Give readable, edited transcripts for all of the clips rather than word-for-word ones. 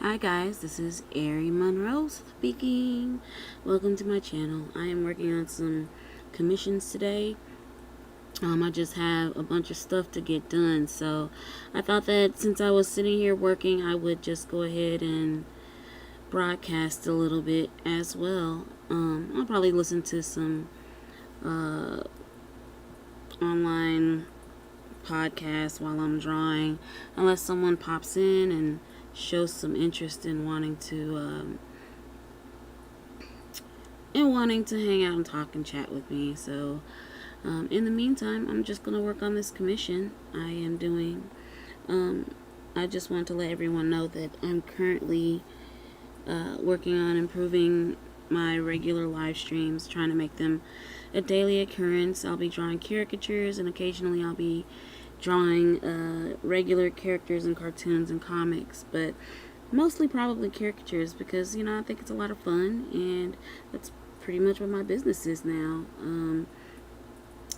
Hi guys, this is Arie Monroe speaking. Welcome to my channel. I am working on some commissions today. I just have a bunch of stuff to get done, so I thought that since I was sitting here working, I would just go ahead and broadcast a little bit as well. I'll probably listen to some online podcasts while I'm drawing, unless someone pops in and shows some interest in wanting to hang out and talk and chat with me. So in the meantime, I'm just gonna work on this commission I am doing. I just want to let everyone know that I'm currently working on improving my regular live streams, trying to make them a daily occurrence. I'll be drawing caricatures, and occasionally I'll be drawing regular characters and cartoons and comics, but mostly probably caricatures because, I think it's a lot of fun, and that's pretty much what my business is now.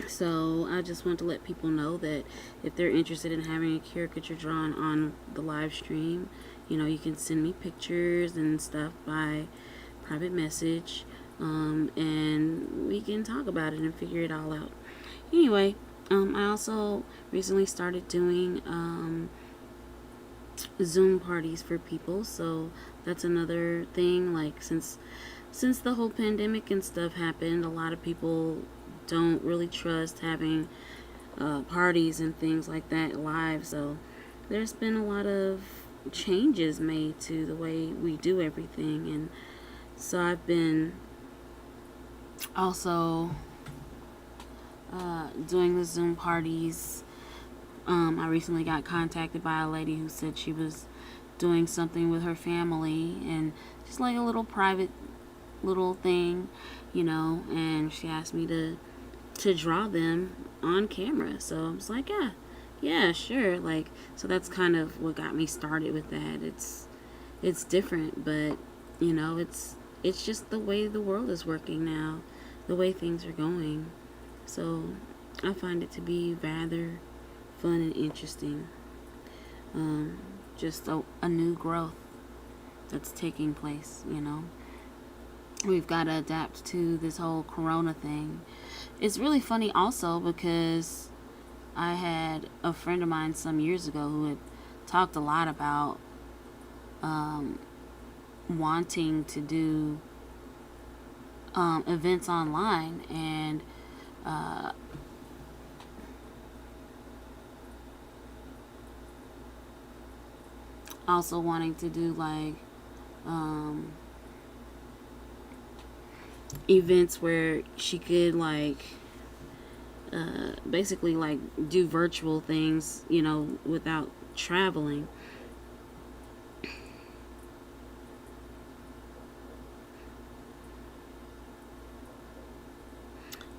So I just want to let people know that if they're interested in having a caricature drawn on the live stream, you can send me pictures and stuff by private message, and we can talk about it and figure it all out. Anyway, I also recently started doing Zoom parties for people, so that's another thing. Like since the whole pandemic and stuff happened, a lot of people don't really trust having parties and things like that live. So there's been a lot of changes made to the way we do everything, and so I've been also doing the Zoom parties. I recently got contacted by a lady who said she was doing something with her family, and just like a little private little thing, and she asked me to draw them on camera. So I was like, yeah, sure. Like, so that's kind of what got me started with that. It's different, but it's just the way the world is working now, the way things are going. So I find it to be rather fun and interesting. Just a new growth that's taking place. We've got to adapt to this whole corona thing. It's really funny also because I had a friend of mine some years ago who had talked a lot about wanting to do events online, and also wanting to do like events where she could like basically like do virtual things, without traveling.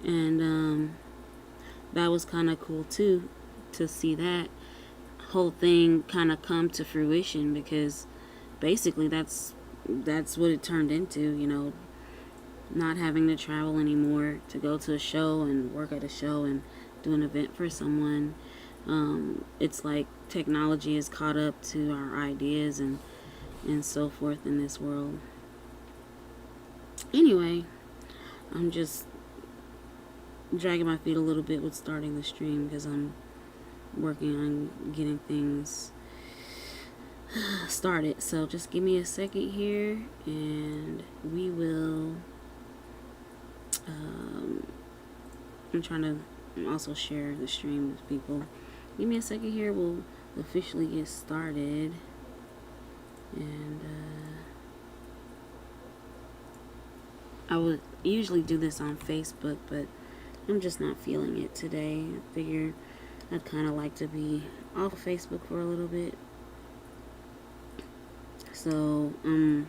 And that was kind of cool too, to see that whole thing kind of come to fruition, because basically that's what it turned into, not having to travel anymore to go to a show and work at a show and do an event for someone. It's like technology is caught up to our ideas and so forth in this world. Anyway, I'm just dragging my feet a little bit with starting the stream because I'm working on getting things started. So just give me a second here, and we will I'm trying to also share the stream with people. Give me a second here, we'll officially get started. And I would usually do this on Facebook, but I'm just not feeling it today. I figured I'd kind of like to be off of Facebook for a little bit. So I'm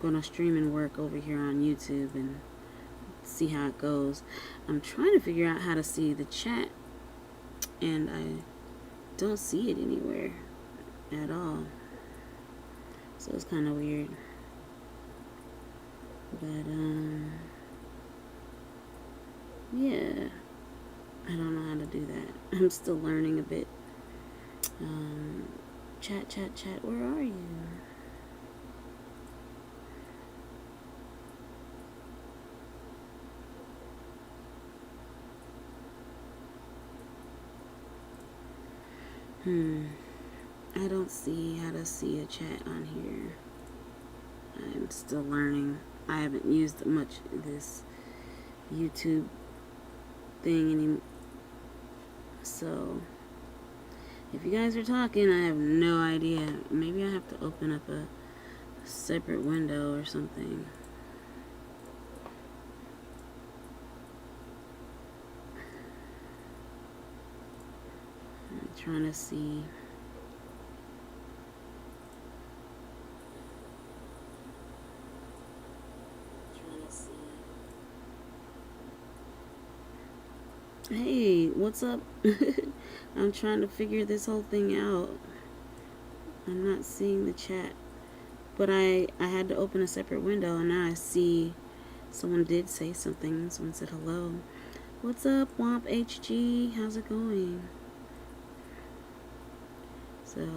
gonna stream and work over here on YouTube and see how it goes. I'm trying to figure out how to see the chat, and I don't see it anywhere at all. So it's kind of weird. But yeah, I don't know how to do that. I'm still learning a bit. Chat, where are you? I don't see how to see a chat on here. I'm still learning. I haven't used much of this YouTube thing anymore. So, if you guys are talking, I have no idea. Maybe I have to open up a separate window or something. I'm trying to see. Hey, what's up? I'm trying to figure this whole thing out. I'm not seeing the chat. But I had to open a separate window, and now I see someone did say something. Someone said hello. What's up, Womp HG? How's it going? So,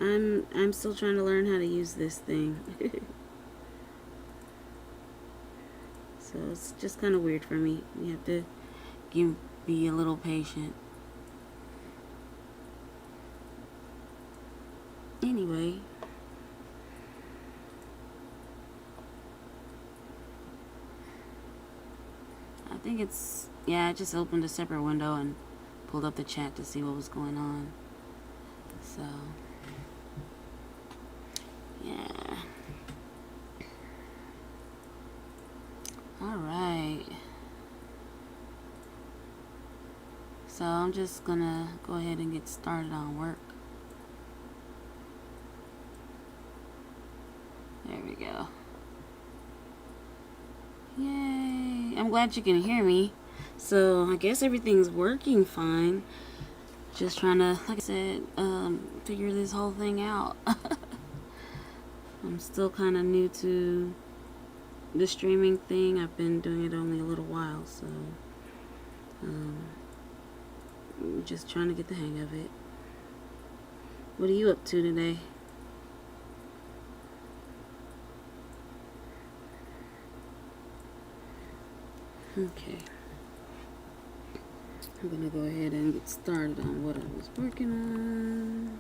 I'm still trying to learn how to use this thing. So it's just kind of weird for me. You have to be a little patient. Anyway. I think it's, yeah, I just opened a separate window and pulled up the chat to see what was going on. So, yeah. Alright. So I'm just gonna go ahead and get started on work. There we go. Yay. I'm glad you can hear me. So I guess everything's working fine. Just trying to, like I said, figure this whole thing out. I'm still kind of new to the streaming thing. I've been doing it only a little while, so I'm just trying to get the hang of it. What are you up to today? Okay. I'm gonna go ahead and get started on what I was working on.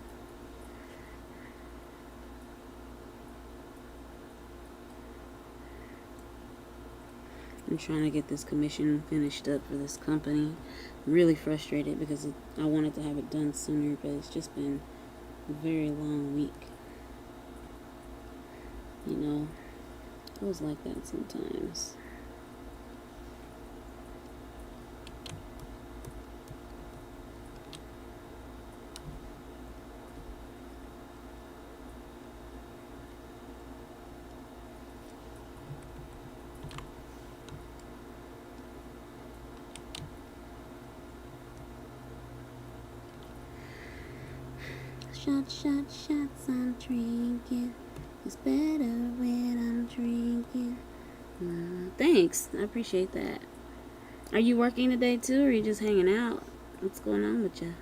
I'm trying to get this commission finished up for this company. I'm really frustrated because I wanted to have it done sooner, but it's just been a very long week. You know, it was like that sometimes. Shots, I'm drinking. It's better when I'm drinking. Thanks, I appreciate that. Are you working today too, or are you just hanging out? What's going on with you?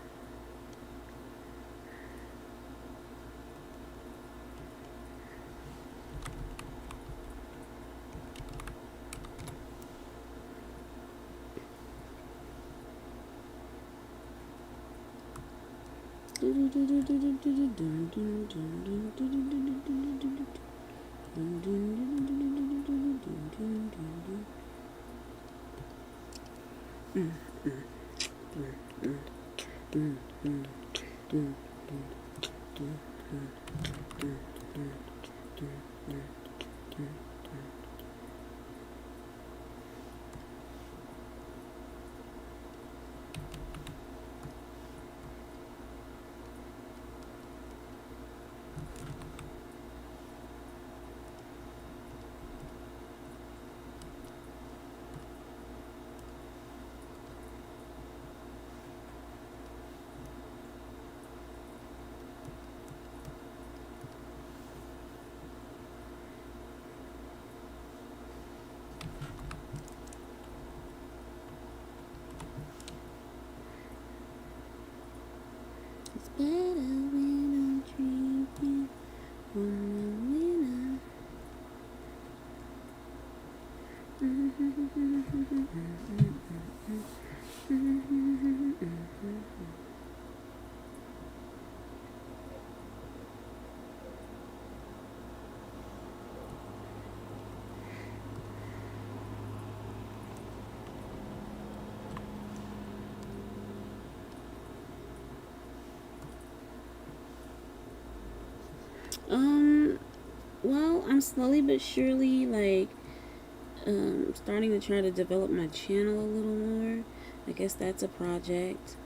Better when I'm drinking, when Um, well, I'm slowly but surely like starting to try to develop my channel a little more. I guess that's a project.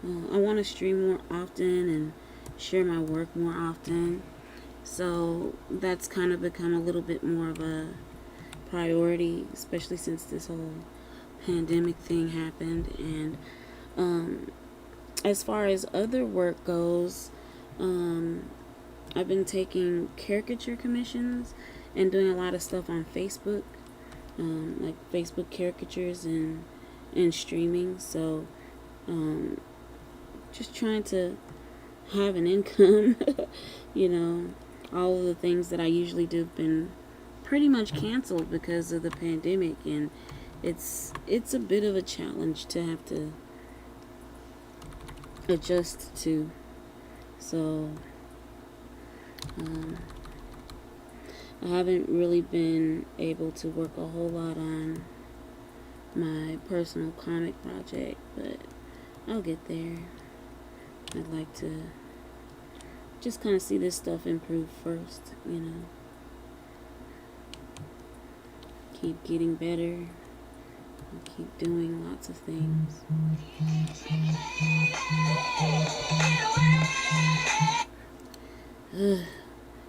I want to stream more often and share my work more often. So that's kind of become a little bit more of a priority, especially since this whole pandemic thing happened. And as far as other work goes, um, I've been taking caricature commissions and doing a lot of stuff on Facebook, like Facebook caricatures and streaming. So um, just trying to have an income. you know, all of the things that I usually do have been pretty much canceled because of the pandemic, and it's a bit of a challenge to have to adjust to. So um, I haven't really been able to work a whole lot on my personal comic project, but I'll get there. I'd like to just kind of see this stuff improve first, keep getting better and keep doing lots of things.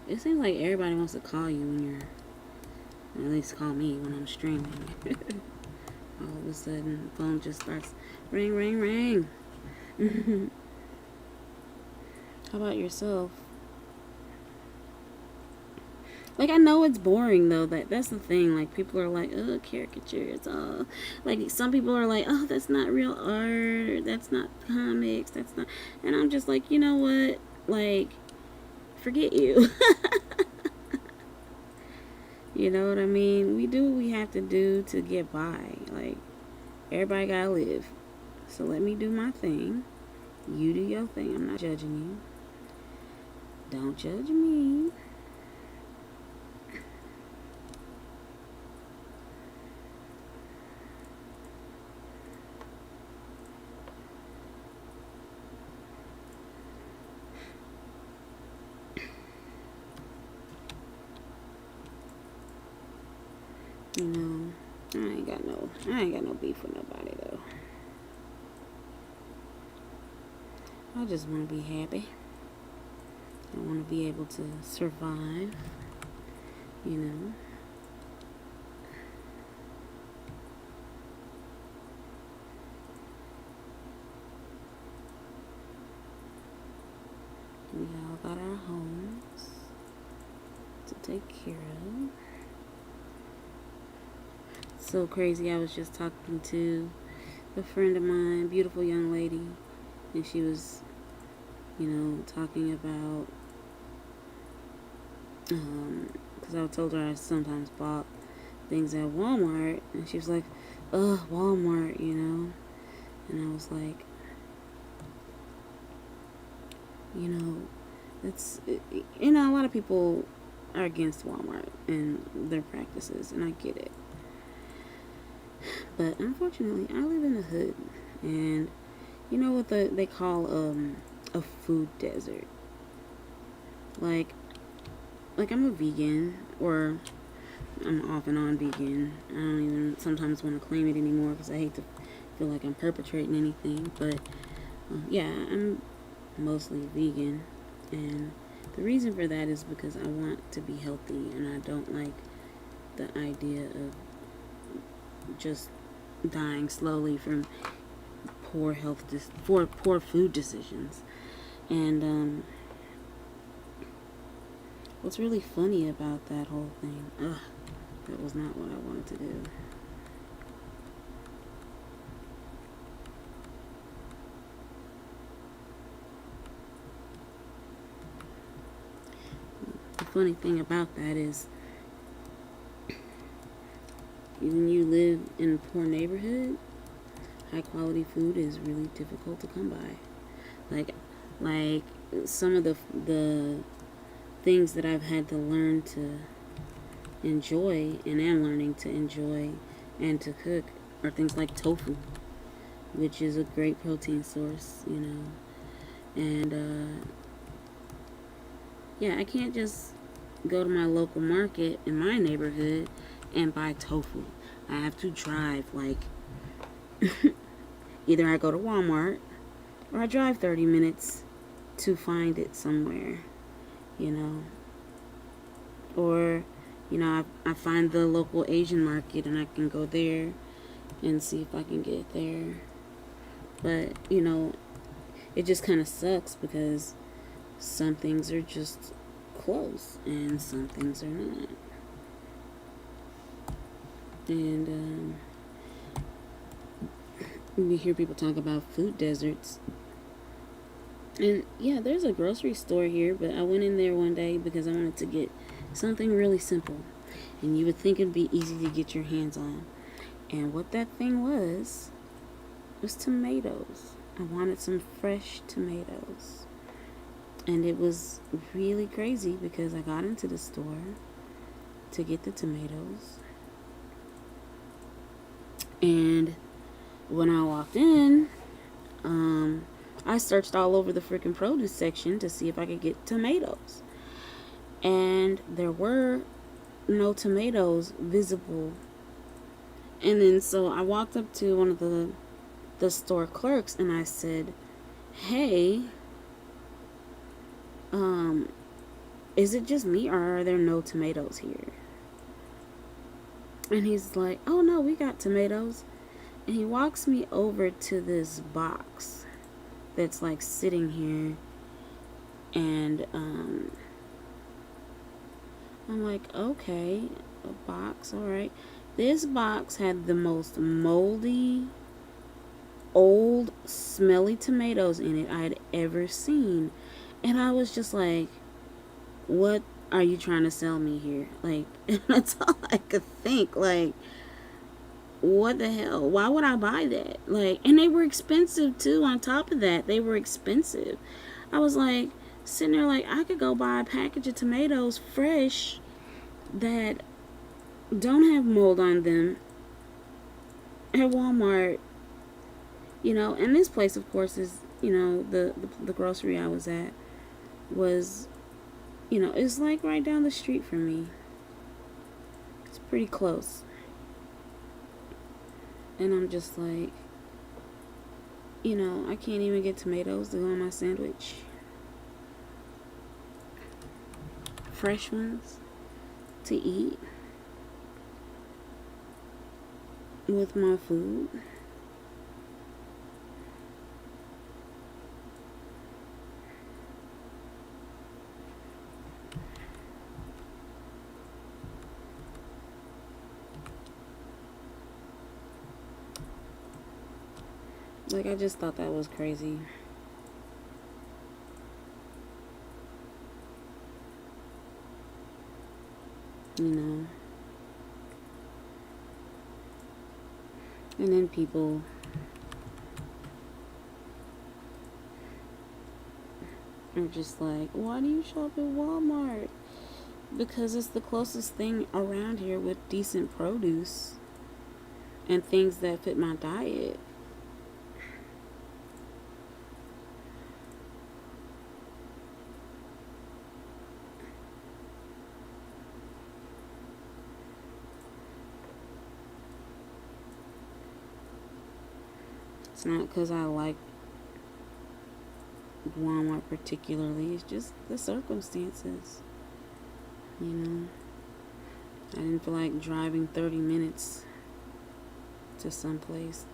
It seems like everybody wants to call you when you're, at least call me when I'm streaming. All of a sudden, the phone just starts ring, ring, ring. How about yourself? Like, I know it's boring, though. That's the thing. Like, people are like, oh, caricatures. Oh. Like, some people are like, oh, that's not real art. That's not comics. That's not... And I'm just like, you know what? Like, forget you. You know what I mean? We do what we have to do to get by. Like, everybody gotta live. So let me do my thing. You do your thing. I'm not judging you. Don't judge me. You know, I ain't got no beef with nobody though. I just want to be happy. I want to be able to survive, you know. We all got our homes to take care of. So crazy. I was just talking to a friend of mine, beautiful young lady, and she was, talking about, because I told her I sometimes bought things at Walmart, and she was like, ugh, Walmart, and I was like, a lot of people are against Walmart and their practices, and I get it. But unfortunately, I live in the hood, and you know what they call a food desert. Like I'm a vegan, or I'm off and on vegan. I don't even sometimes want to claim it anymore because I hate to feel like I'm perpetrating anything. But yeah, I'm mostly vegan, and the reason for that is because I want to be healthy, and I don't like the idea of just dying slowly from poor food decisions. And what's really funny about that whole thing, that was not what I wanted to do. The funny thing about that is, when you live in a poor neighborhood, high quality food is really difficult to come by. Like some of the things that I've had to learn to enjoy, and am learning to enjoy and to cook, are things like tofu, which is a great protein source, and Yeah, I can't just go to my local market in my neighborhood and buy tofu. I have to drive, like, either I go to Walmart or I drive 30 minutes to find it somewhere, you know. Or, I find the local Asian market and I can go there and see if I can get it there. But, it just kind of sucks because some things are just close and some things are not. And we hear people talk about food deserts. And yeah, there's a grocery store here, but I went in there one day because I wanted to get something really simple. And you would think it'd be easy to get your hands on. And what that thing was tomatoes. I wanted some fresh tomatoes. And it was really crazy because I got into the store to get the tomatoes. And when I walked in, I searched all over the freaking produce section to see if I could get tomatoes. And there were no tomatoes visible. And then so I walked up to one of the store clerks and I said, "Hey, is it just me or are there no tomatoes here?" And he's like, "Oh no, we got tomatoes." And he walks me over to this box that's like sitting here. And I'm like, okay, a box, alright. This box had the most moldy, old, smelly tomatoes in it I had ever seen. And I was just like, what are you trying to sell me here? Like, that's all I could think. Like, what the hell? Why would I buy that? Like, and they were expensive too. On top of that, they were expensive. I was like, sitting there like, I could go buy a package of tomatoes fresh that don't have mold on them at Walmart, and this place, of course, is, the grocery I was at was, it's like right down the street from me. It's pretty close. And I'm just like, I can't even get tomatoes to go on my sandwich. Fresh ones to eat with my food. Like, I just thought that was crazy. And then people are just like, why do you shop at Walmart? Because it's the closest thing around here with decent produce and things that fit my diet. It's not because I like Walmart particularly. It's just the circumstances. I didn't feel like driving 30 minutes to someplace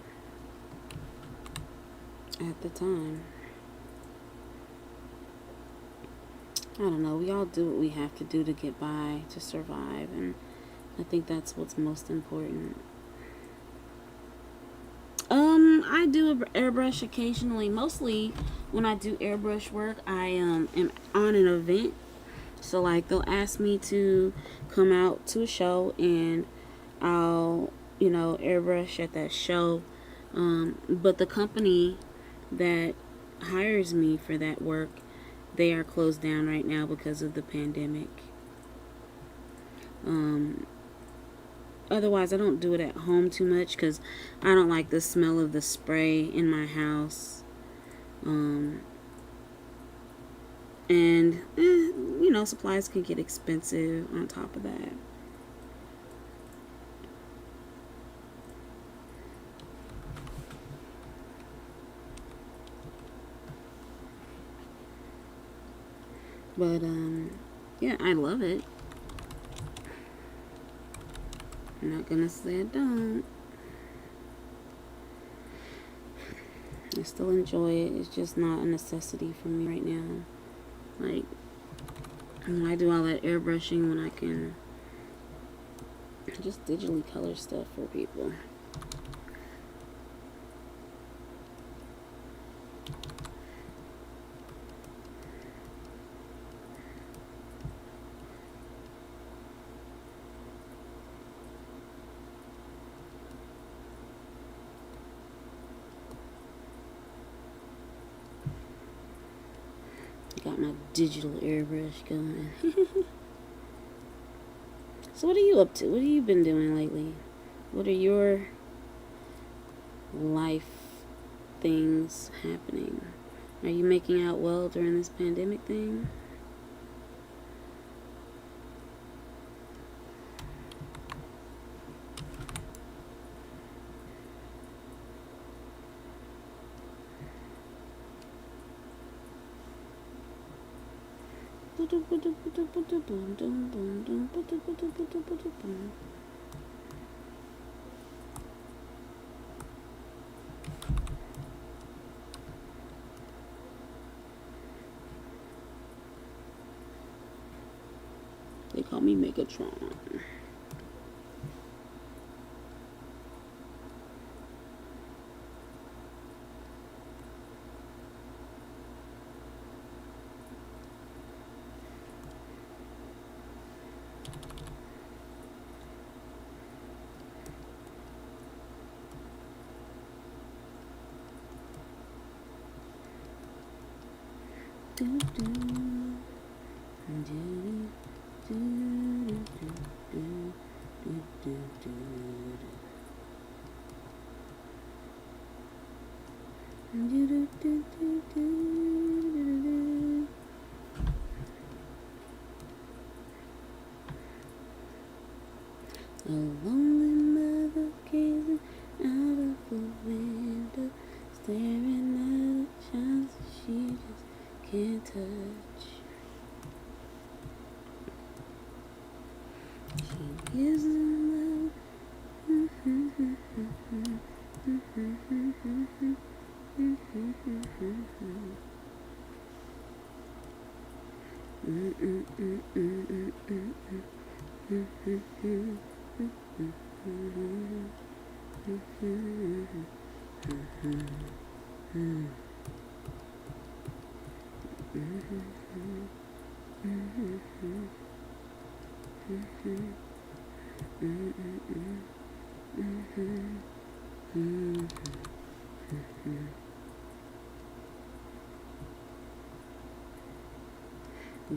at the time. I don't know. We all do what we have to do to get by, to survive. And I think that's what's most important. I do airbrush occasionally. Mostly when I do airbrush work, I am on an event. So like they'll ask me to come out to a show and I'll, airbrush at that show. But the company that hires me for that work, they are closed down right now because of the pandemic. Otherwise, I don't do it at home too much because I don't like the smell of the spray in my house. And And, supplies can get expensive on top of that. But, yeah, I love it. I'm not gonna say I don't. I still enjoy it. It's just not a necessity for me right now. Like, when I do all that airbrushing, when I can just digitally color stuff for people. Got my digital airbrush going. So what are you up to? What have you been doing lately? What are your life things happening? Are you making out well during this pandemic thing? They call me Megatron. A lonely mother gazing out of the window, staring at a child she just can't touch. She gives them love.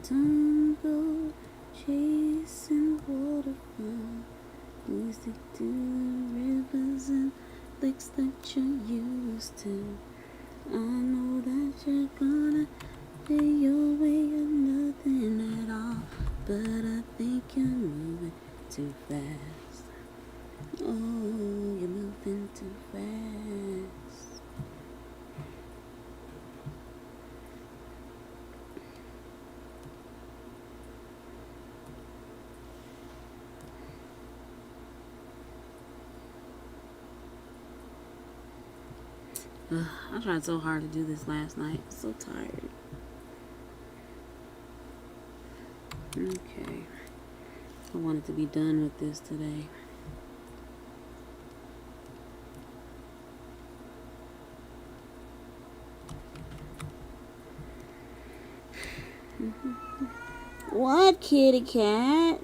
Don't go chasing waterfalls. Please stick to the rivers and lakes that you're used to. I know that you're gonna pay your way or nothing at all, but I think you're moving too fast. Oh, you're moving too fast. I tried so hard to do this last night. I'm so tired. Okay. I wanted to be done with this today. What, kitty cat?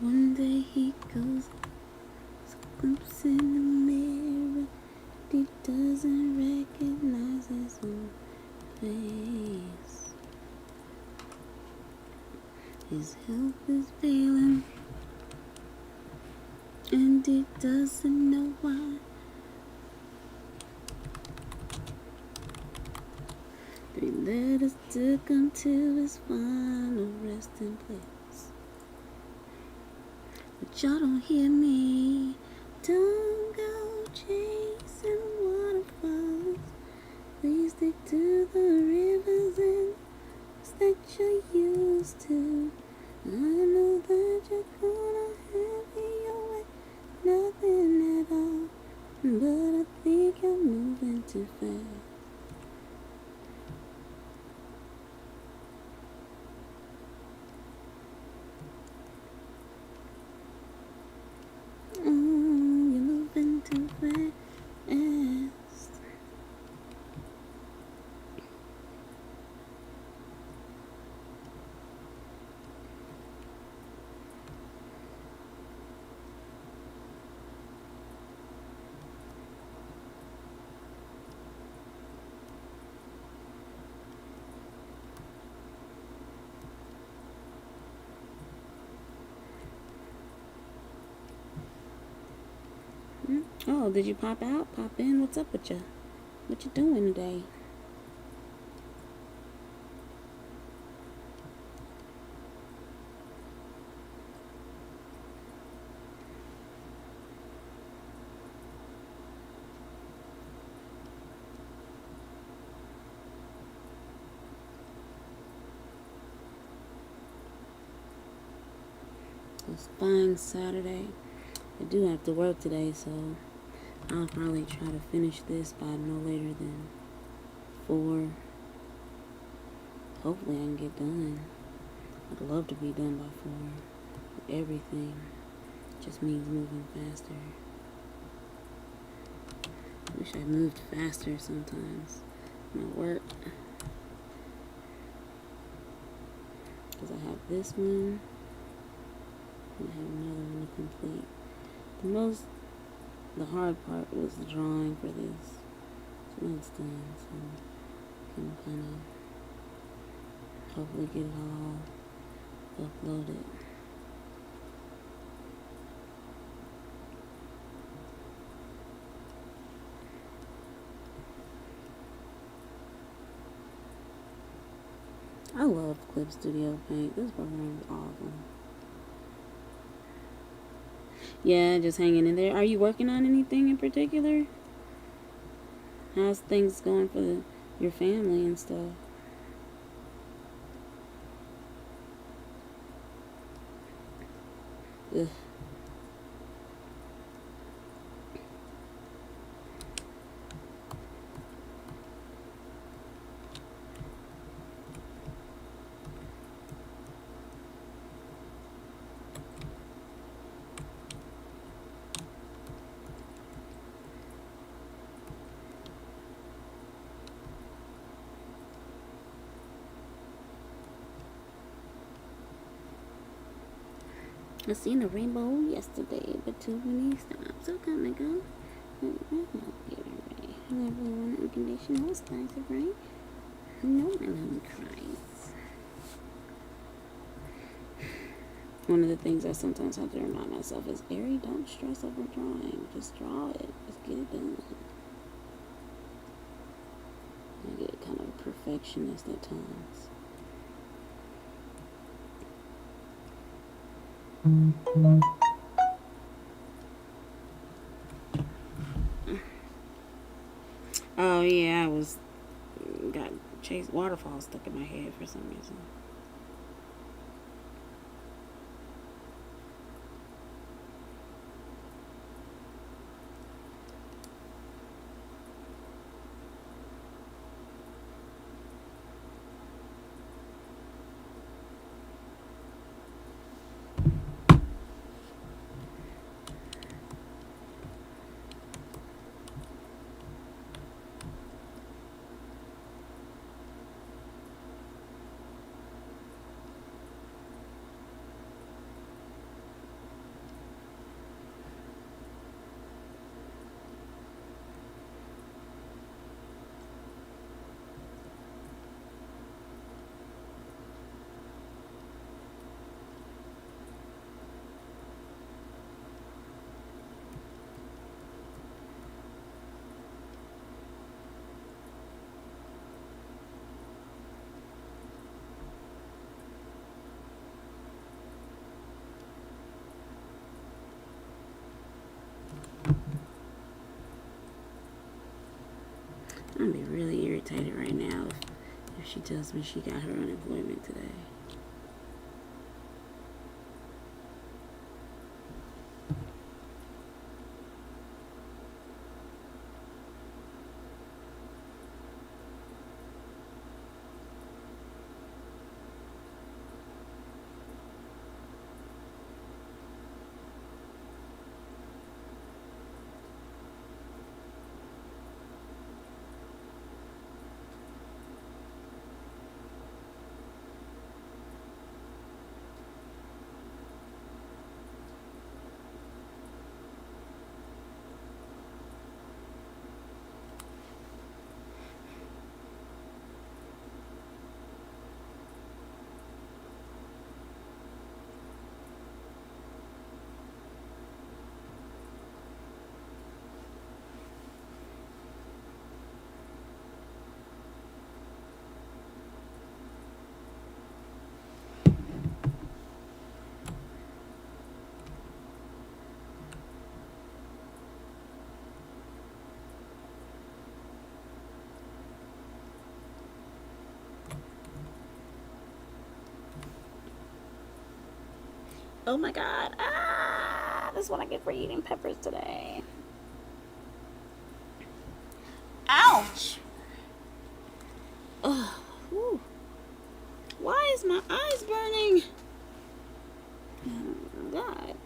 One day he goes, looks in the mirror, he doesn't recognize his own face. His health is failing, and he doesn't know why. 3 letters took him to his final resting place. But y'all don't hear me. Don't go chasing waterfalls. Please stick to the rivers and that you're used to. I know that you're gonna have your way, nothing at all. But I think you're moving too fast. You're moving too fast. Oh, did you pop out? Pop in? What's up with you? What you doing today? It's fine Saturday. I do have to work today, so I'll probably try to finish this by no later than 4. Hopefully I can get done. I'd love to be done by 4. Everything just means moving faster. I wish I moved faster sometimes. My work. Because I have this one. And I have another one to complete. The hard part was the drawing for this. So now it's done, so I can kind of hopefully get it all uploaded. I love Clip Studio Paint. This program is awesome. Yeah, just hanging in there. Are you working on anything in particular? How's things going for your family and stuff? Ugh. I seen a rainbow yesterday, but too many stops. So come and go. I never want unconditional styles of right. No, my love cries. One of the things I sometimes have to remind myself is, Arie, don't stress over drawing. Just draw it. Just get it done. I get kind of a perfectionist at times. Oh yeah, got chased waterfalls stuck in my head for some reason. She tells me she got her unemployment today. Oh my god. Ah, that's what I get for eating peppers today. Ouch. Ugh. Whew. Why is my eyes burning? Oh god.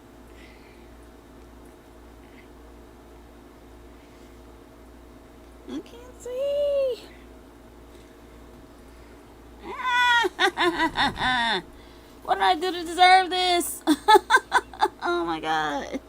I can't see. Ah. What did I do to deserve this? Oh my god.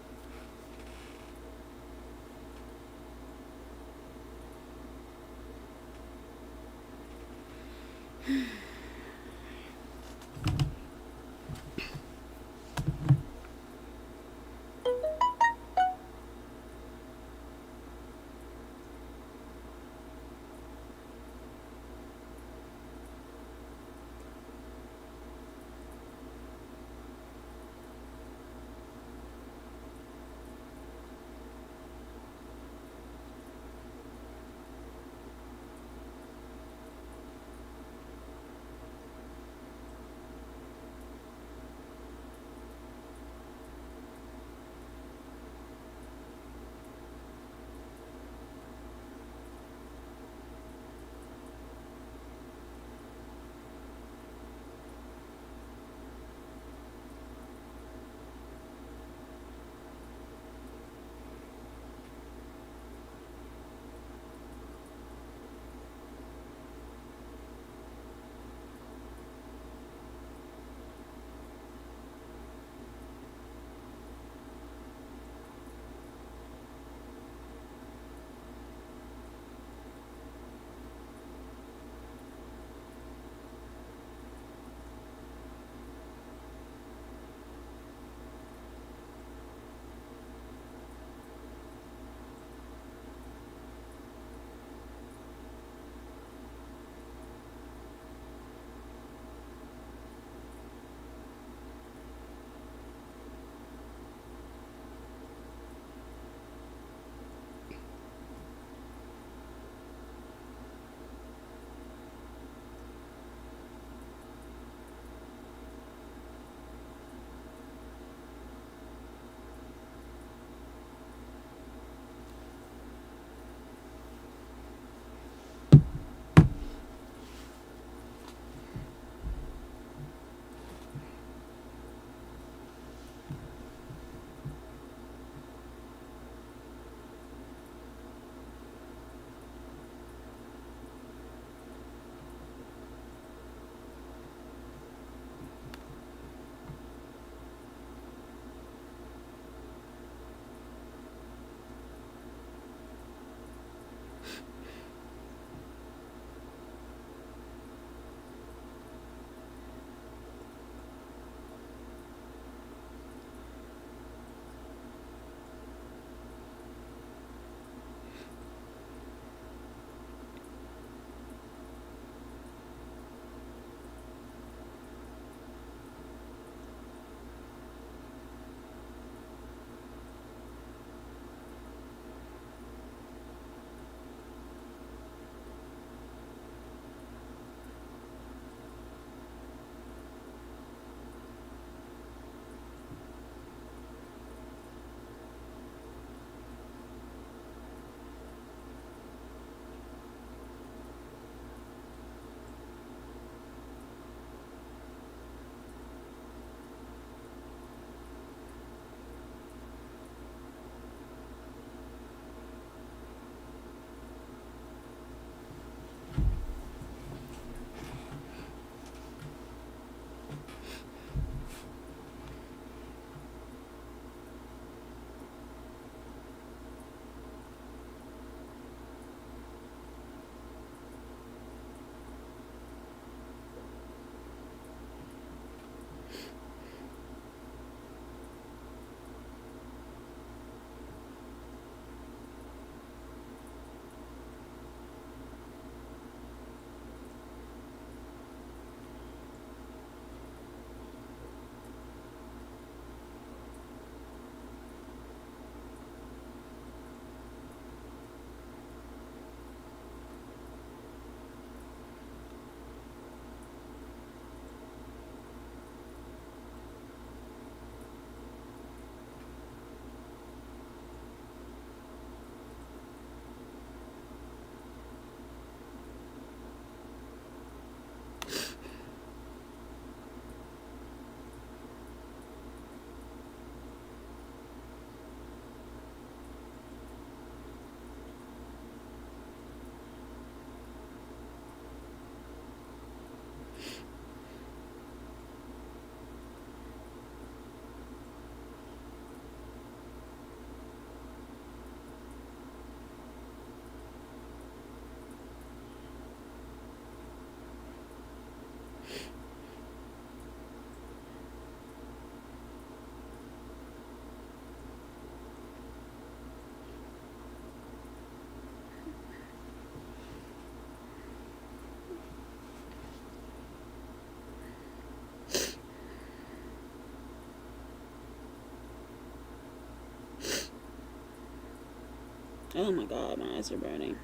Oh my god, my eyes are burning.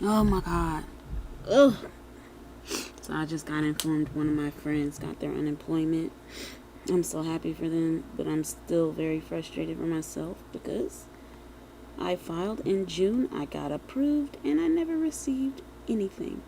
Oh my God. Ugh. So I just got informed one of my friends got their unemployment. I'm so happy for them, but I'm still very frustrated for myself because I filed in June, I got approved, and I never received anything.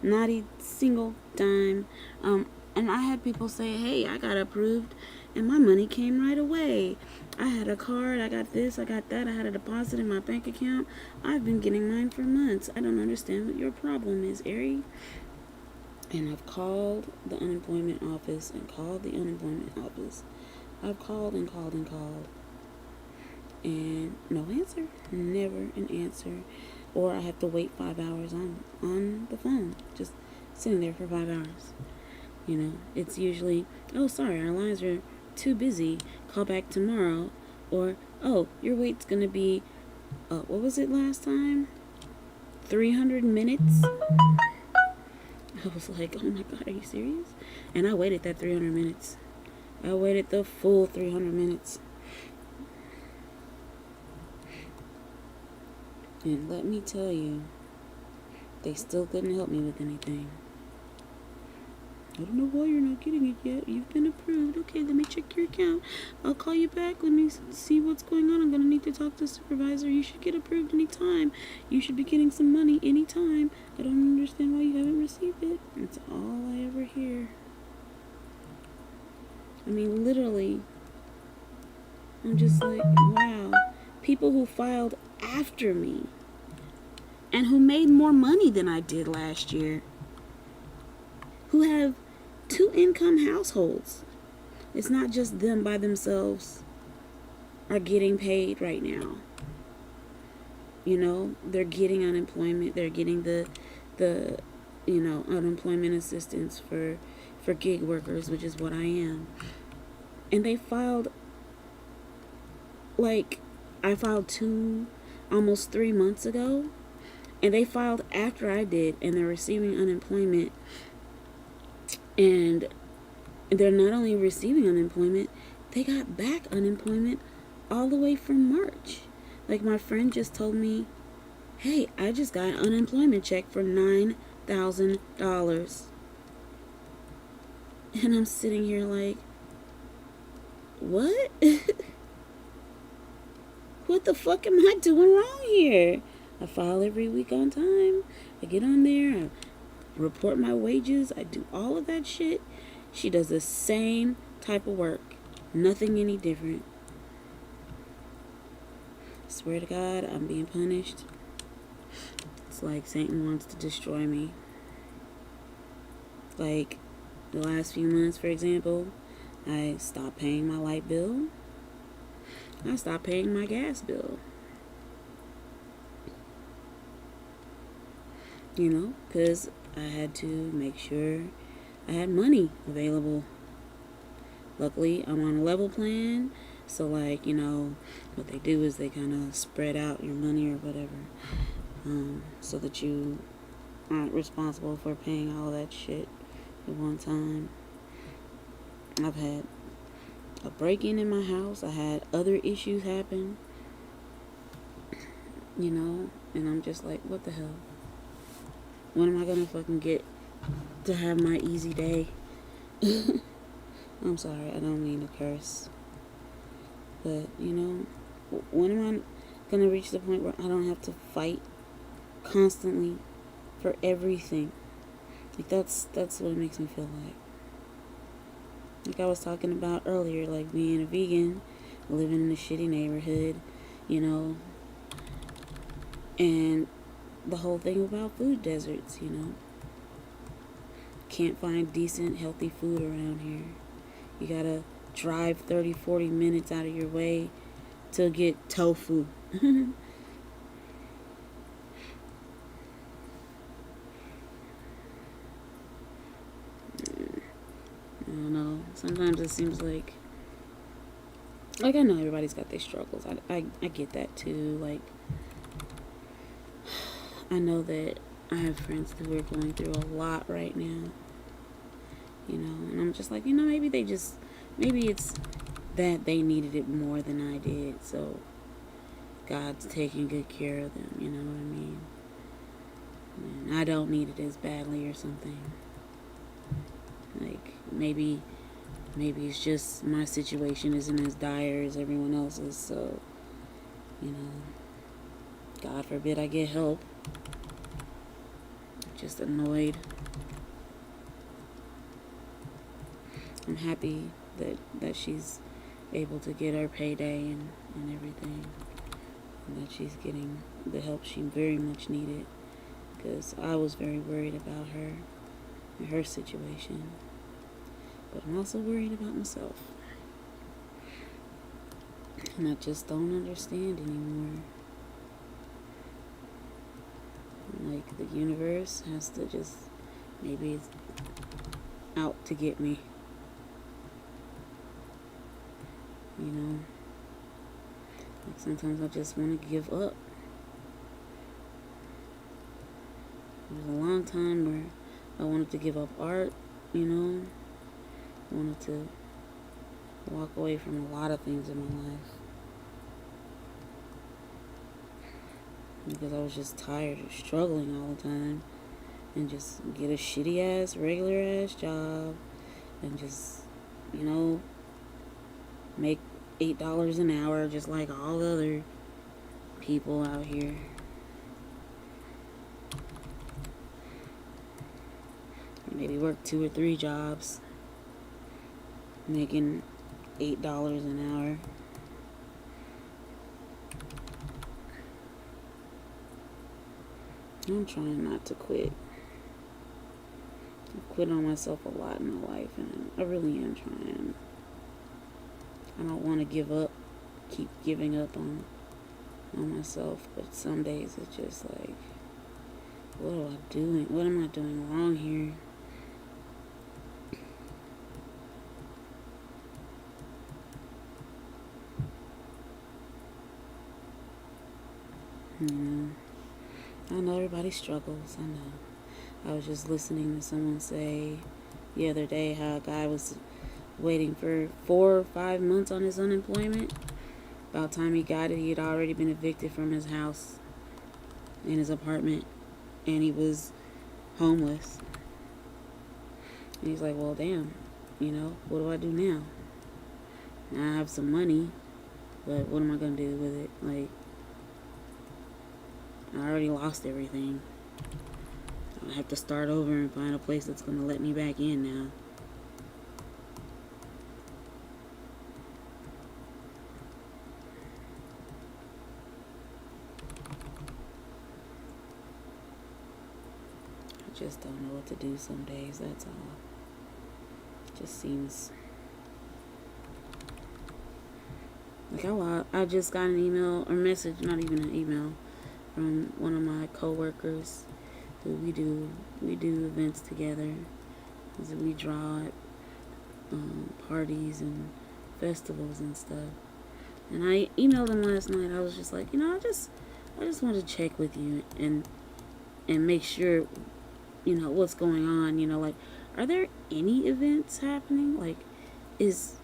Not a single dime. And I had people say, hey, I got approved, and my money came right away. I had a card, I got this, I got that, I had a deposit in my bank account. I've been getting mine for months. I don't understand what your problem is, Arie. And I've called the unemployment office and called the unemployment office. I've called and called and called. And no answer. Never an answer. Or I have to wait 5 hours on the phone. Just sitting there for 5 hours. You know, it's usually, oh, sorry, our lines are too busy. Call back tomorrow. Or, oh, your wait's going to be, what was it last time? 300 minutes? I was like, oh my God, are you serious? And I waited that 300 minutes. I waited the full 300 minutes. And let me tell you, they still couldn't help me with anything. I don't know why you're not getting it yet. You've been approved. Okay, let me check your account. I'll call you back. Let me see what's going on. I'm going to need to talk to the supervisor. You should get approved anytime. You should be getting some money anytime. I don't understand why you haven't received it. That's all I ever hear. I mean, literally, I'm just like, wow. People who filed after me and who made more money than I did last year, who have 2-income households. It's not just them by themselves are getting paid right now. You know, they're getting unemployment. They're getting the unemployment assistance for gig workers, which is what I am. And they filed, like, I filed almost 3 months ago, and they filed after I did, and they're receiving unemployment. And they're not only receiving unemployment, they got back unemployment all the way from March. Like, my friend just told me, hey, I just got an unemployment check for $9,000. And I'm sitting here like, what? What the fuck am I doing wrong here? I file every week on time. I get on there. I report my wages. I do all of that shit. She does the same type of work. Nothing any different. Swear to God, I'm being punished. It's like Satan wants to destroy me. Like, the last few months, for example, I stopped paying my light bill. I stopped paying my gas bill. You know, because I had to make sure I had money available. Luckily, I'm on a level plan. So, like, you know, what they do is they kind of spread out your money or whatever. So that you aren't responsible for paying all that shit at one time. I've had a break-in in my house. I had other issues happen. You know, and I'm just like, what the hell? When am I gonna fucking get to have my easy day? I'm sorry, I don't mean to curse. But, you know, when am I gonna reach the point where I don't have to fight constantly for everything? Like, that's what it makes me feel like. Like I was talking about earlier, like being a vegan, living in a shitty neighborhood, you know, and the whole thing about food deserts, you know. Can't find decent, healthy food around here. You gotta drive 30, 40 minutes out of your way to get tofu. I don't know. Sometimes it seems like I know everybody's got their struggles. I get that too. Like, I know that I have friends who are going through a lot right now. You know, and I'm just like, you know, maybe it's that they needed it more than I did. So God's taking good care of them. You know what I mean? and I don't need it as badly or something. Like, maybe it's just my situation isn't as dire as everyone else's, so, you know, God forbid I get help. I'm just annoyed. I'm happy that she's able to get her payday and everything, and that she's getting the help she very much needed, because I was very worried about her and her situation, but I'm also worried about myself, and I just don't understand anymore. Like, the universe has to just, maybe it's out to get me. You know? Like, sometimes I just want to give up. There was a long time where I wanted to give up art, you know? I wanted to walk away from a lot of things in my life, because I was just tired of struggling all the time, and just get a shitty ass, regular ass job, and just, you know, make $8 an hour just like all the other people out here. Maybe work 2 or 3 jobs, making $8 an hour. I'm trying not to quit. I've quit on myself a lot in my life, and I really am trying. I don't want to give up, keep giving up on myself, but some days it's just like, what am I doing? What am I doing wrong here? You know, I know everybody struggles, I know. I was just listening to someone say the other day how a guy was waiting for 4 or 5 months on his unemployment. About the time he got it, he had already been evicted from his house in his apartment, and he was homeless. And he's like, well, damn, you know, what do I do now? I have some money, but what am I going to do with it? Like, I already lost everything. I have to start over and find a place that's going to let me back in now. I just don't know what to do some days, that's all. It just seems like I just got an email or message, not even an email, from one of my co-workers who we do events together. We draw at parties and festivals and stuff. And I emailed him last night. I was just like, you know, I just wanted to check with you and make sure, you know, what's going on. You know, like, are there any events happening? Like, is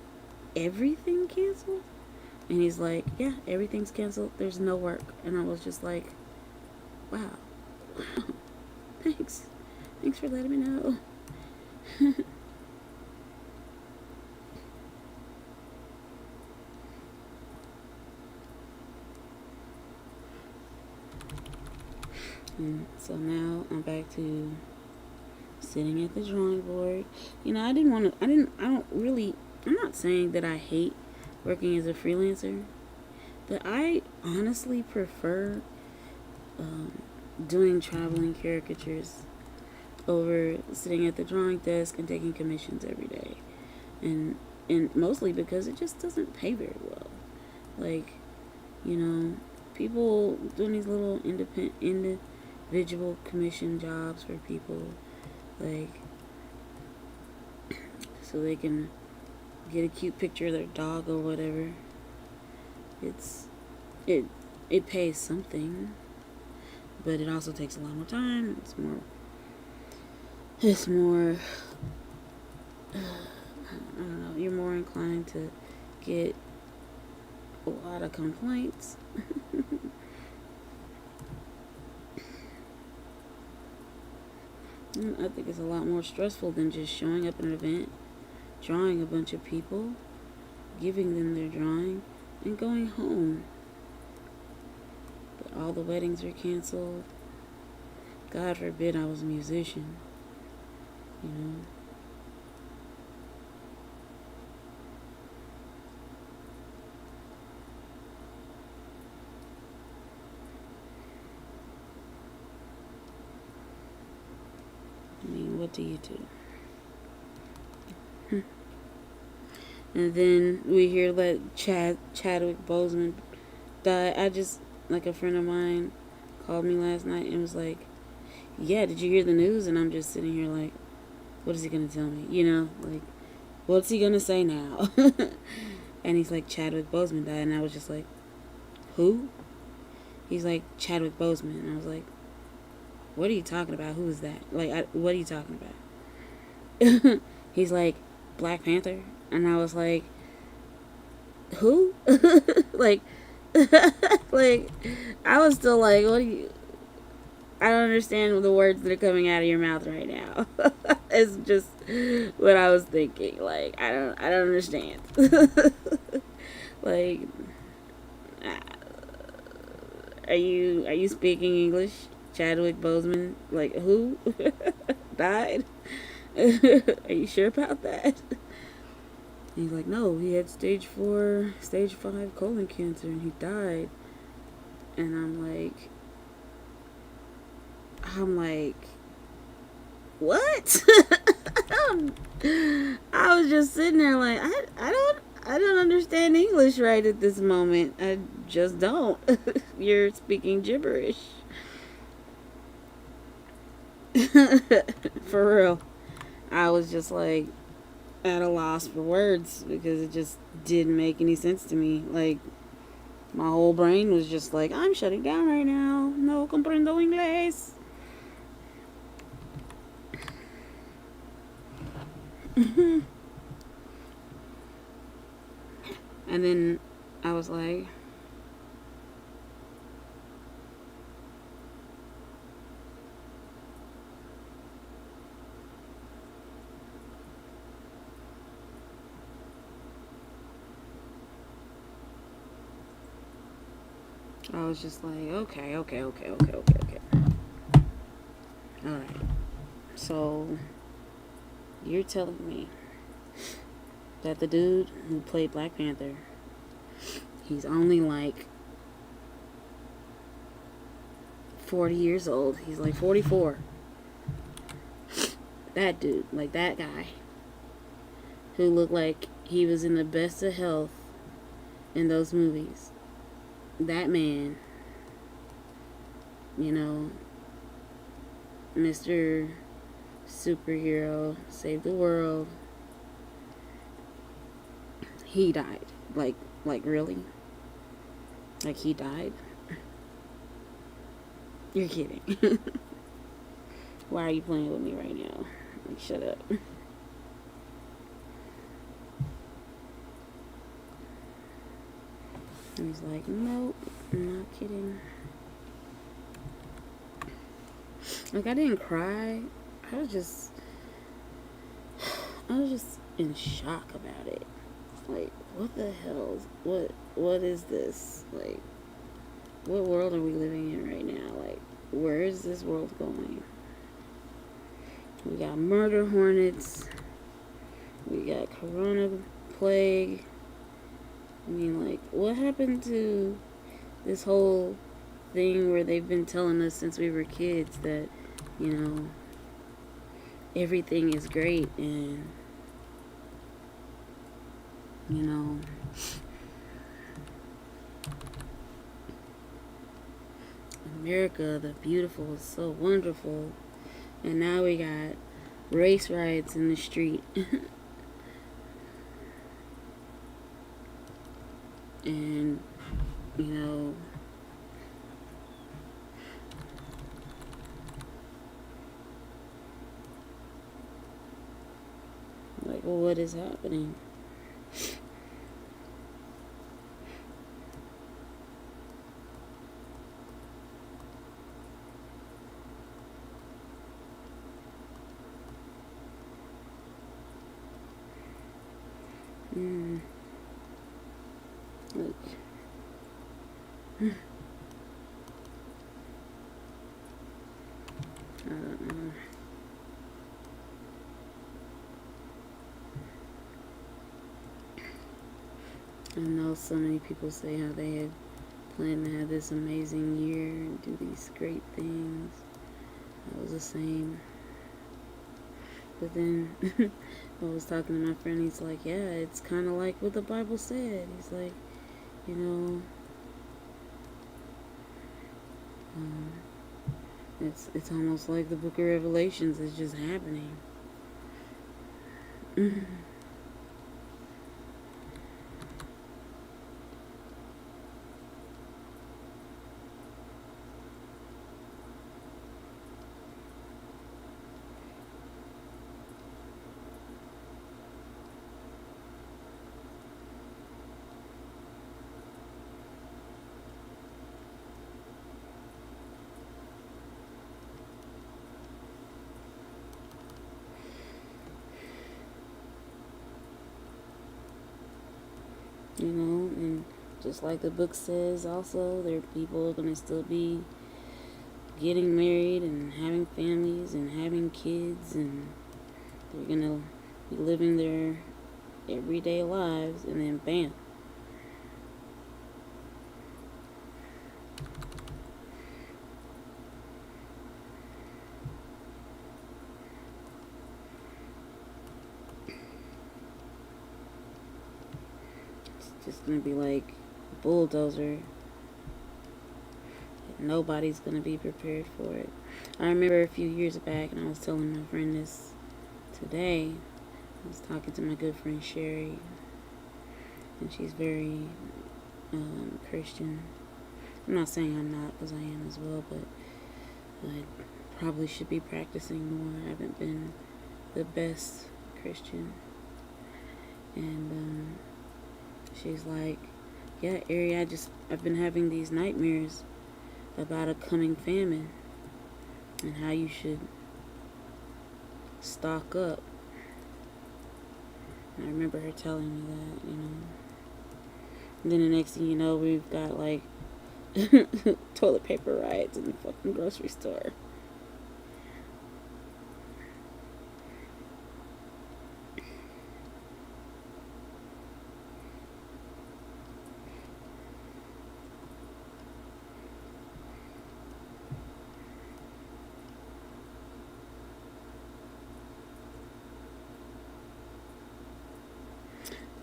everything canceled? And he's like, yeah, everything's canceled. There's no work. And I was just like, wow. Thanks for letting me know. And so now I'm back to sitting at the drawing board. You know, I'm not saying that I hate working as a freelancer, but I honestly prefer doing traveling caricatures over sitting at the drawing desk and taking commissions every day. And mostly because it just doesn't pay very well. Like, you know, people doing these little individual commission jobs for people, like, so they can get a cute picture of their dog or whatever. It pays something, but it also takes a lot more time. It's more I don't know, you're more inclined to get a lot of complaints. I think it's a lot more stressful than just showing up at an event, drawing a bunch of people, giving them their drawing, and going home. But all the weddings were canceled. God forbid I was a musician, you know. I mean, what do you do? And then we hear that Chadwick Boseman died. Like a friend of mine called me last night and was like, yeah, did you hear the news? And I'm just sitting here like, what is he going to tell me? You know, like, what's he going to say now? And he's like, Chadwick Boseman died. And I was just like, who? He's like, Chadwick Boseman. And I was like, what are you talking about? Who is that? Like, what are you talking about? He's like, Black Panther. And I was like, who? Like, like, I was still like, what do you... I don't understand the words that are coming out of your mouth right now. It's just what I was thinking. Like, I don't understand. Like, are you speaking English? Chadwick Boseman, like, who? Died? Are you sure about that? And he's like, no, he had stage 5 colon cancer, and he died. And I'm like, what? I was just sitting there like, I don't understand English right at this moment. I just don't. You're speaking gibberish. For real. I was just like at a loss for words because it just didn't make any sense to me. Like, my whole brain was just like, I'm shutting down right now. No comprendo inglés. And then I was like, okay. Alright. So, you're telling me that the dude who played Black Panther, he's only like 40 years old. He's like 44. That dude, like that guy, who looked like he was in the best of health in those movies. That man, you know, Mr. Superhero, saved the world. He died. Like really? Like he died? You're kidding. Why are you playing with me right now? Like, shut up. And he's like, nope, I'm not kidding. Like, I didn't cry. I was just in shock about it. Like, what the hell? What is this? Like, what world are we living in right now? Like, where is this world going? We got murder hornets. We got corona plague. I mean, like, what happened to this whole thing where they've been telling us since we were kids that, you know, everything is great and, you know, America, the beautiful, is so wonderful. And now we got race riots in the street. And, you know, like, well, what is happening? Mm. Look. I don't know. I know so many people say how they had planned to have this amazing year and do these great things. I was the same. But then I was talking to my friend, he's like, yeah, it's kind of like what the Bible said. He's like, you know, it's almost like the book of Revelations is just happening. You know, and just like the book says also, there are people going to still be getting married and having families and having kids, and they're going to be living their everyday lives, and then bam. It's just going to be like a bulldozer. Nobody's going to be prepared for it. I remember a few years back, and I was telling my friend this today. I was talking to my good friend Sherry, and she's very Christian. I'm not saying I'm not, because I am as well, but I probably should be practicing more. I haven't been the best Christian. And she's like, yeah, Arie, I've been having these nightmares about a coming famine and how you should stock up. And I remember her telling me that, you know. And then the next thing you know, we've got like toilet paper riots in the fucking grocery store.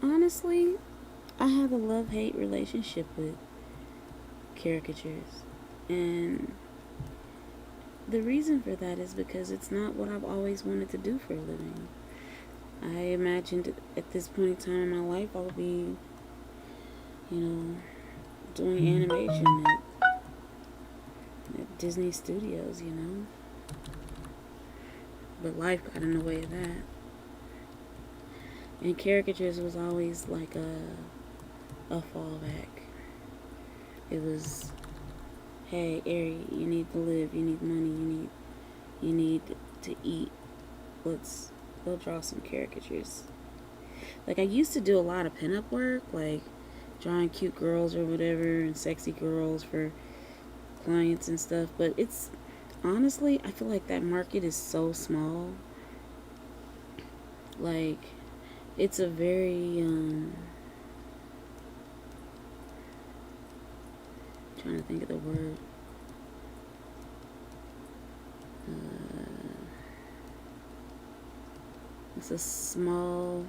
Honestly, I have a love-hate relationship with caricatures. And the reason for that is because it's not what I've always wanted to do for a living. I imagined at this point in time in my life I'll be, you know, doing animation at Disney Studios, you know. But life got in the way of that. And caricatures was always like a fallback. It was, hey, Arie, you need to live, you need money, you need to eat. Let's go draw some caricatures. Like, I used to do a lot of pinup work, like drawing cute girls or whatever, and sexy girls for clients and stuff. But it's, honestly, I feel like that market is so small. Like, it's a very, trying to think of the word. It's a small,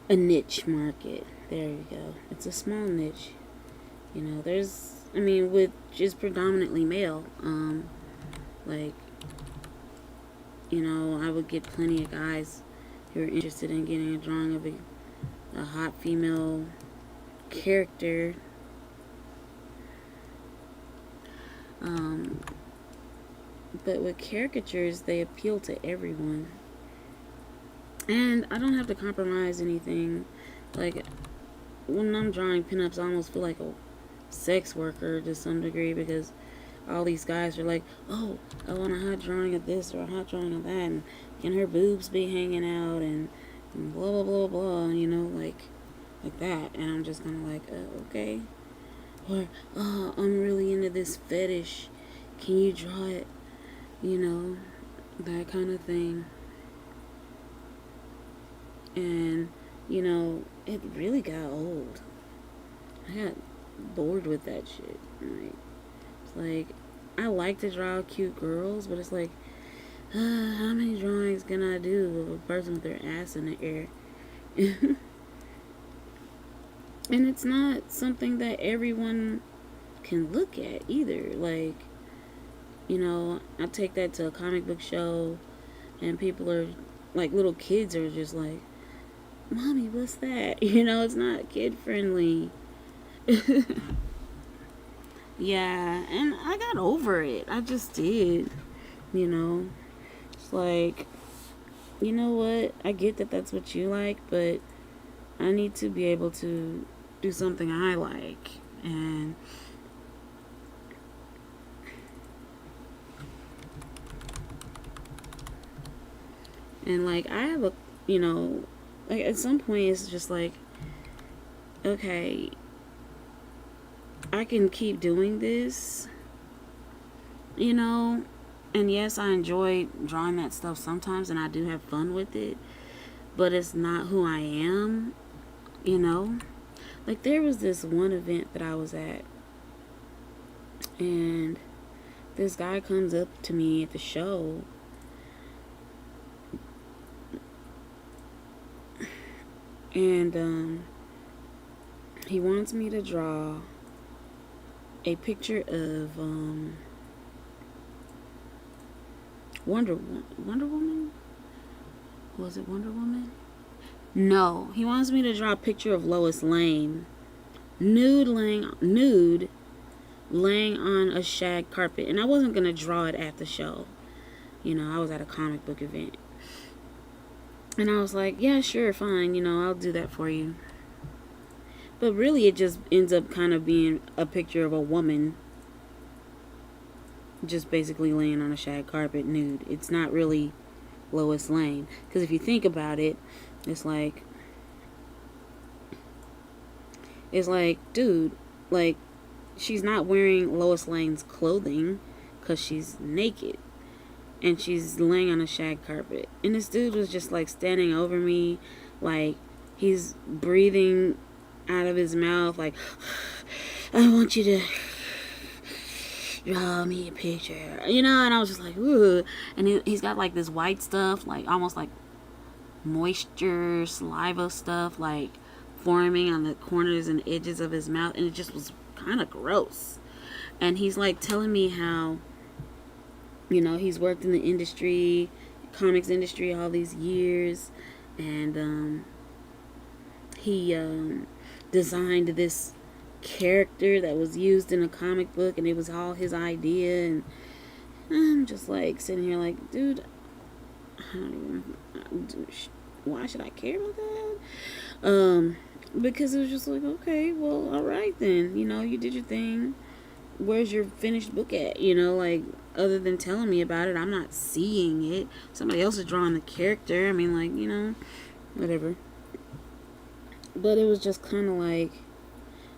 a niche market. There you go. It's a small niche. You know, with just predominantly male. Like, you know, I would get plenty of guys who are interested in getting a drawing of a hot female character. But with caricatures, they appeal to everyone. And I don't have to compromise anything. Like, when I'm drawing pinups, I almost feel like a sex worker to some degree, because all these guys are like, oh, I want a hot drawing of this or a hot drawing of that, and can her boobs be hanging out, and blah blah blah blah, you know, like that. And I'm just kind of like, okay. Or, oh, I'm really into this fetish, can you draw it, you know, that kind of thing. And, you know, it really got old. I got bored with that shit. Like, it's like, I like to draw cute girls, but it's like, how many drawings can I do of a person with their ass in the air? And it's not something that everyone can look at either. Like, you know, I take that to a comic book show, and people are, like, little kids are just like, Mommy, what's that? You know, it's not kid friendly. Yeah, and I got over it. I just did. You know, it's like, you know what? I get that that's what you like, but I need to be able to do something I like. And like, I have a, you know, like, at some point it's just like, okay, I can keep doing this, you know, and yes, I enjoy drawing that stuff sometimes, and I do have fun with it, but it's not who I am, you know. Like, there was this one event that I was at, and this guy comes up to me at the show, and he wants me to draw a picture of Wonder Woman? Was it Wonder Woman? No, he wants me to draw a picture of Lois Lane nude laying on a shag carpet. And I wasn't going to draw it at the show. You know, I was at a comic book event. And I was like, yeah, sure, fine, you know, I'll do that for you. But really, it just ends up kind of being a picture of a woman just basically laying on a shag carpet nude. It's not really Lois Lane. Because if you think about it, it's like, dude, like, she's not wearing Lois Lane's clothing because she's naked. And she's laying on a shag carpet. And this dude was just, like, standing over me. Like, he's breathing out of his mouth. Like, I want you to draw me a picture. You know? And I was just like, ooh. And he's got, like, this white stuff. Like, almost like moisture, saliva stuff. Like, forming on the corners and edges of his mouth. And it just was kind of gross. And he's, like, telling me how, you know, he's worked in the industry, comics industry, all these years, and he designed this character that was used in a comic book, and it was all his idea. And I'm just like sitting here like, dude, why should I care about that? Because it was just like, okay, well, all right then, you know, you did your thing. Where's your finished book at? You know, like, other than telling me about it, I'm not seeing it. Somebody else is drawing the character. I mean, like, you know, whatever. But it was just kind of like,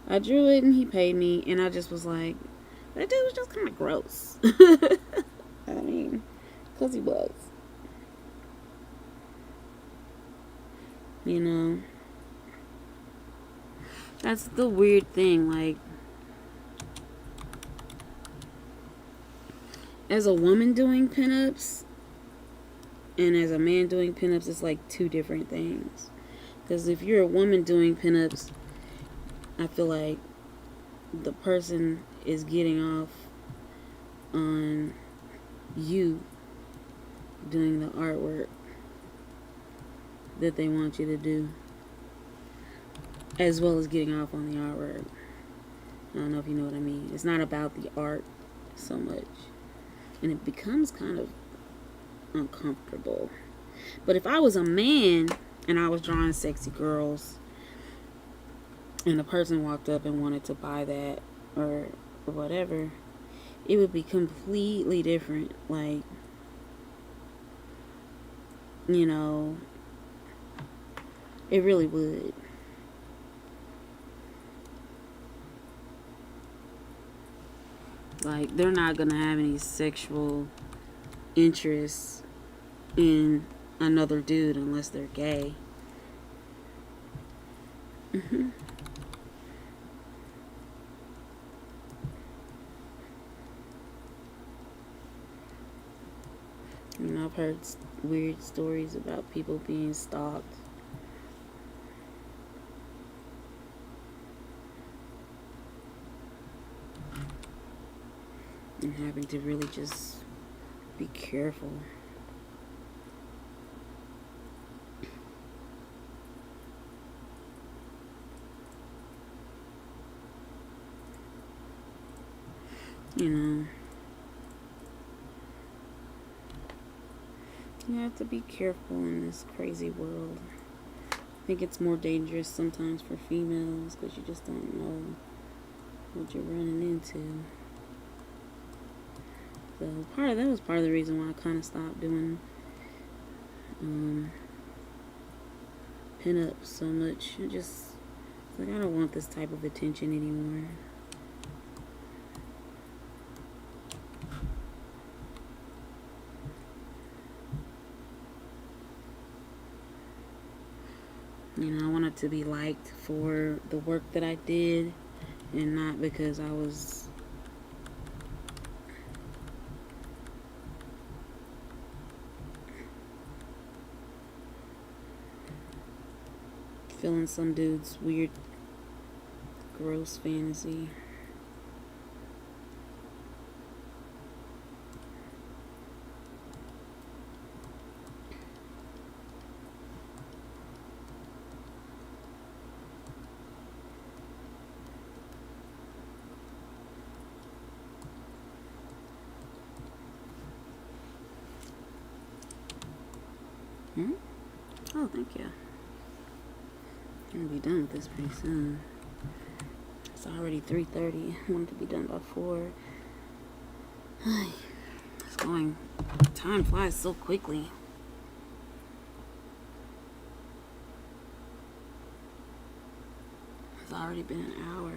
I drew it and he paid me, and I just was like, that dude was just kind of gross. I mean, because he was. You know, that's the weird thing, like, as a woman doing pinups and as a man doing pinups, it's like two different things. Because if you're a woman doing pinups, I feel like the person is getting off on you doing the artwork that they want you to do, as well as getting off on the artwork. I don't know if you know what I mean. It's not about the art so much. And it becomes kind of uncomfortable. But if I was a man and I was drawing sexy girls and a person walked up and wanted to buy that, or whatever, it would be completely different. Like, you know, it really would. Like, they're not gonna have any sexual interest in another dude unless they're gay. Mm-hmm. You know, I've heard weird stories about people being stalked. And having to really just be careful. You know, you have to be careful in this crazy world. I think it's more dangerous sometimes for females because you just don't know what you're running into. So that was part of the reason why I kind of stopped doing pinups so much. It's like, I don't want this type of attention anymore. You know, I wanted to be liked for the work that I did and not because I was feeling some dude's weird, gross fantasy. Oh, thank you. I'm gonna be done with this pretty soon. It's already 3:30. I wanted to be done by 4. It's going. Time flies so quickly. It's already been an hour.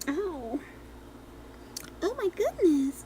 Oh. Oh my goodness.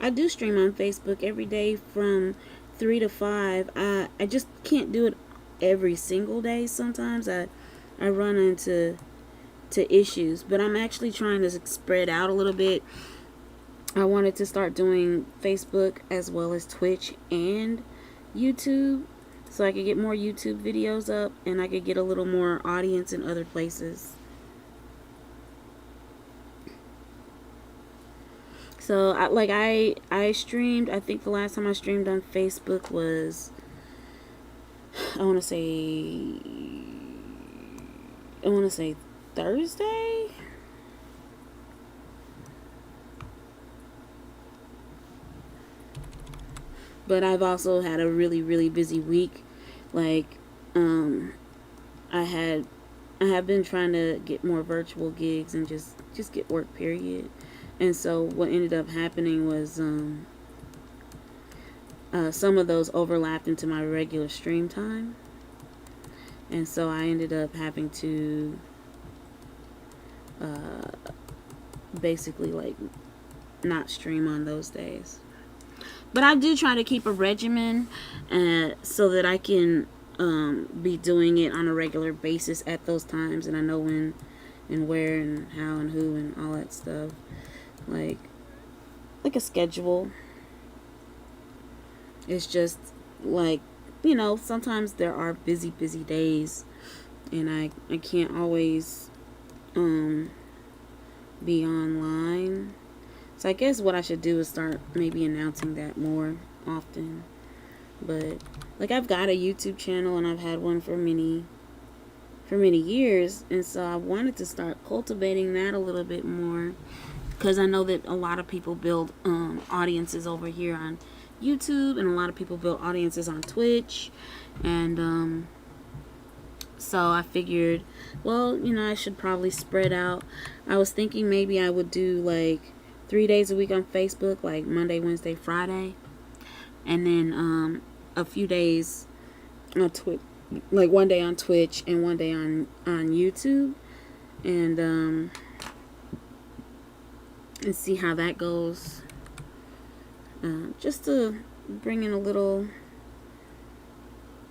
I do stream on Facebook every day from 3 to 5. I just can't do it every single day. Sometimes I run into issues, but I'm actually trying to spread out a little bit. I wanted to start doing Facebook as well as Twitch and YouTube, so I could get more YouTube videos up and I could get a little more audience in other places. So I streamed. I think the last time I streamed on Facebook was, I want to say Thursday. But I've also had a really, really busy week. Like, I have been trying to get more virtual gigs and just get work, period. And so what ended up happening was some of those overlapped into my regular stream time, and so I ended up having to basically like not stream on those days. But I do try to keep a regimen so that I can be doing it on a regular basis at those times, and I know when and where and how and who and all that stuff. Like a schedule. It's just like, sometimes there are busy days, and I can't always be online. So I guess what I should do is start maybe announcing that more often. But like, I've got a YouTube channel and I've had one for many years, and so I wanted to start cultivating that a little bit more, because I know that a lot of people build audiences over here on YouTube, and a lot of people build audiences on Twitch, and so I figured, well, I should probably spread out. I was thinking maybe I would do like 3 days a week on Facebook, like Monday, Wednesday, Friday, and then a few days on Twitch, like one day on Twitch and one day on YouTube, and see how that goes. Just to bring in a little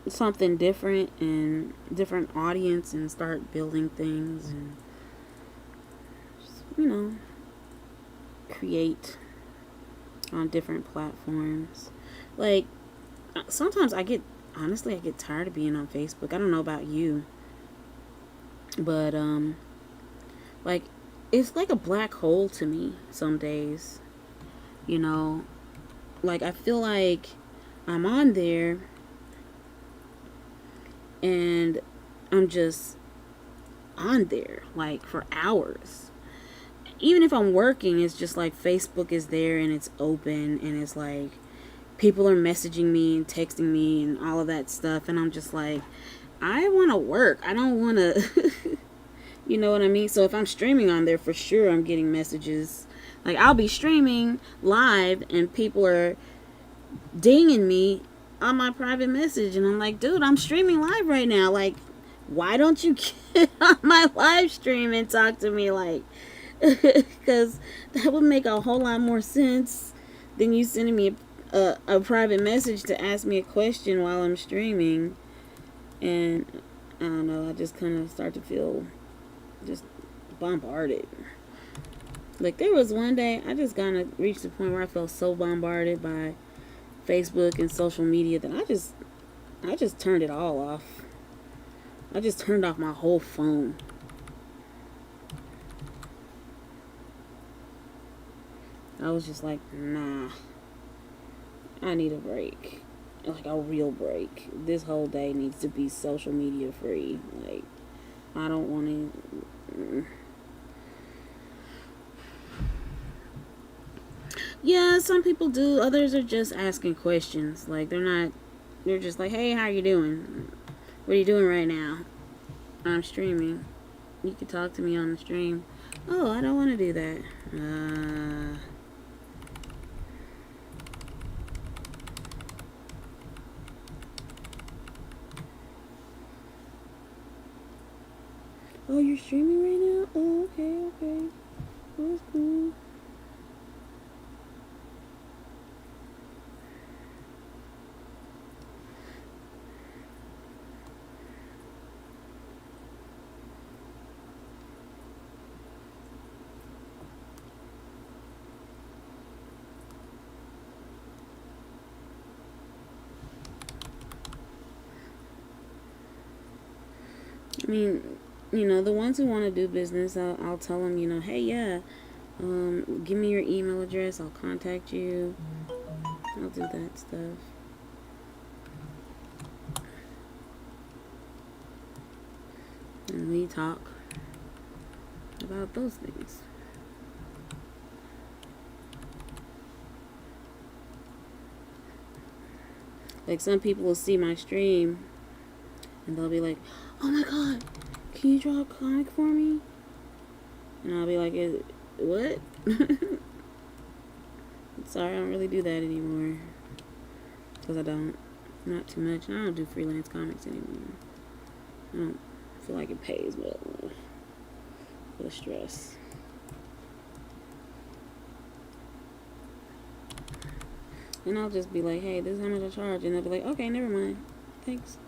something different and different audience, and start building things, and just, create on different platforms. Like, sometimes I get tired of being on Facebook. I don't know about you, but like, it's like a black hole to me some days. Like, I feel like I'm on there and I'm just on there like for hours. Even if I'm working, it's just like Facebook is there and it's open, and it's like people are messaging me and texting me and all of that stuff, and I'm just like, I want to work. I don't want to you know what I mean? So if I'm streaming on there, for sure I'm getting messages. Like, I'll be streaming live and people are dinging me on my private message, and I'm like, dude, I'm streaming live right now. Like, why don't you get on my live stream and talk to me? Like, because that would make a whole lot more sense than you sending me a private message to ask me a question while I'm streaming. And I don't know, I just kind of start to feel just bombarded. Like, there was one day I just kind of reached the point where I felt so bombarded by Facebook and social media that I just turned it all off. I just turned off my whole phone. I was just like, nah, I need a break. Like, a real break. This whole day needs to be social media free. Like, I don't want to. Yeah, some people do. Others are just asking questions. Like, they're just like, hey, how you doing? What are you doing right now? I'm streaming. You can talk to me on the stream. Oh, I don't want to do that. Oh, you're streaming right now? Oh, okay. Oh, that's cool. I mean, the ones who want to do business, I'll tell them, hey, yeah, Give me your email address. I'll contact you. I'll do that stuff. And we talk about those things. Like, some people will see my stream and they'll be like, oh my god, can you draw a comic for me? And I'll be like, what? Sorry, I don't really do that anymore. Because I don't. Not too much. And I don't do freelance comics anymore. I don't feel like it pays well for the stress. And I'll just be like, hey, this is how much I charge. And they'll be like, okay, never mind. Thanks.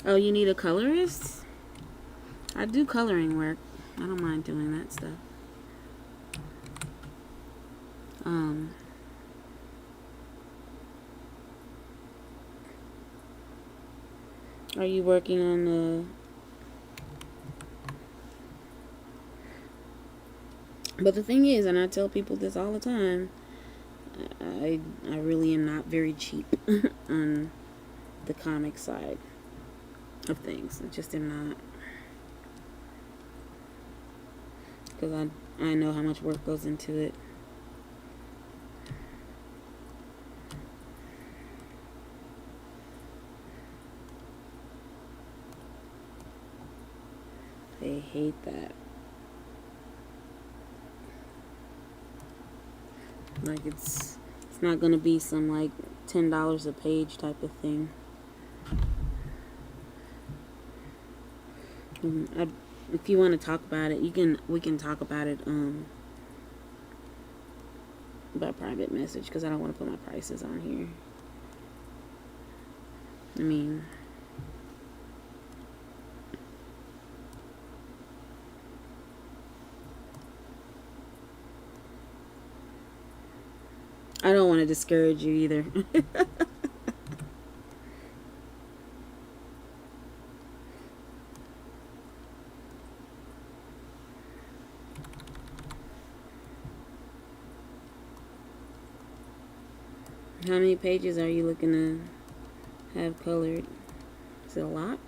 Oh, you need a colorist? I do coloring work. I don't mind doing that stuff. Are you working on the... But the thing is, and I tell people this all the time, I really am not very cheap on the comic side of things. I just am not. Because I know how much work goes into it. They hate that. Like, it's not gonna be some like $10 a page type of thing. If you want to talk about it, we can talk about it by private message, because I don't want to put my prices on here. I mean, I don't want to discourage you either. How many pages are you looking to have colored? Is it a lot?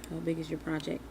How big is your project?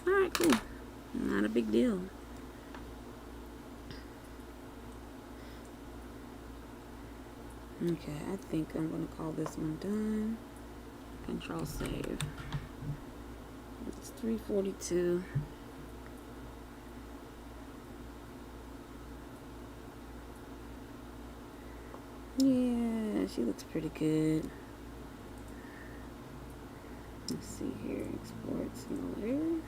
Alright, cool. Not a big deal. Okay, I think I'm going to call this one done. Control save. It's 3:42. Yeah, she looks pretty good. Let's see here. Export single layer.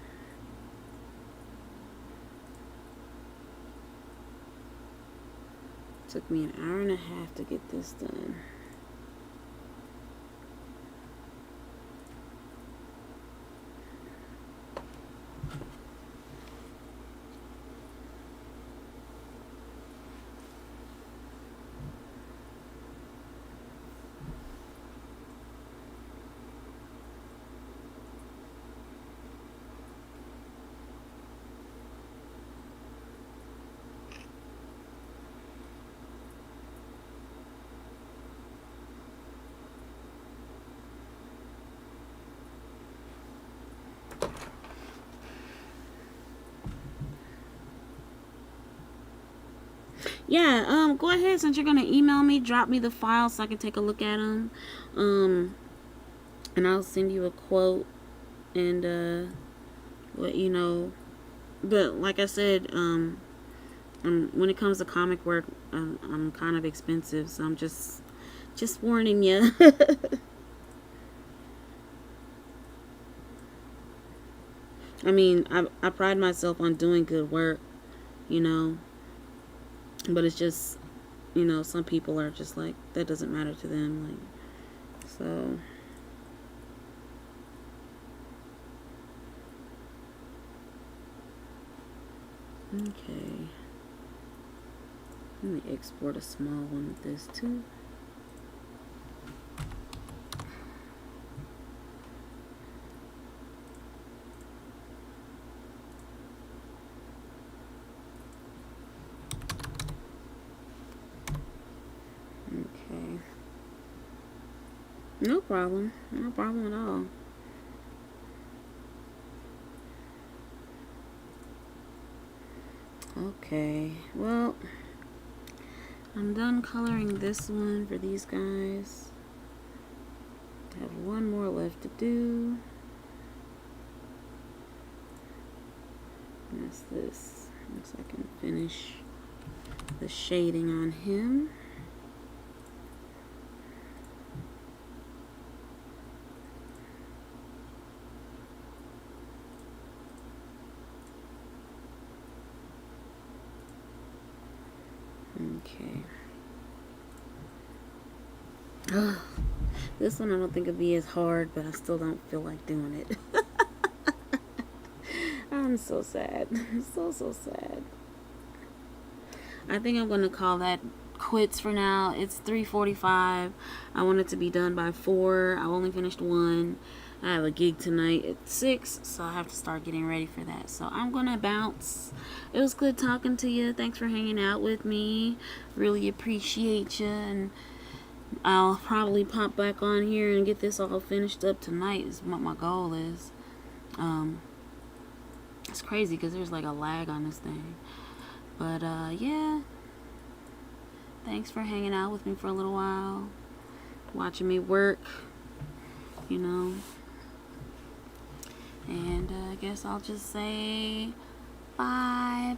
Took me an hour and a half to get this done. yeah, go ahead, since you're gonna email me, drop me the file so I can take a look at them. And I'll send you a quote and let you know. But like I said, when it comes to comic work, I'm kind of expensive, so I'm just warning you. I mean, I pride myself on doing good work, you know, but it's just, you know, some people are just like, that doesn't matter to them, like, so. Okay. Let me export a small one of this too. Okay. No problem. No problem at all. Okay. Well, I'm done coloring this one for these guys. I have one more left to do. And that's this. Looks like I can finish the shading on him. Okay. This one I don't think it'll be as hard, but I still don't feel like doing it. I'm so sad. So sad. I think I'm going to call that quits for now. It's 3:45. I want it to be done by 4. I only finished 1. I have a gig tonight at 6, so I have to start getting ready for that. So I'm going to bounce. It was good talking to you. Thanks for hanging out with me. Really appreciate you. And I'll probably pop back on here and get this all finished up tonight is what my goal is. It's crazy because there's like a lag on this thing. But yeah, thanks for hanging out with me for a little while, watching me work, you know. And I guess I'll just say bye.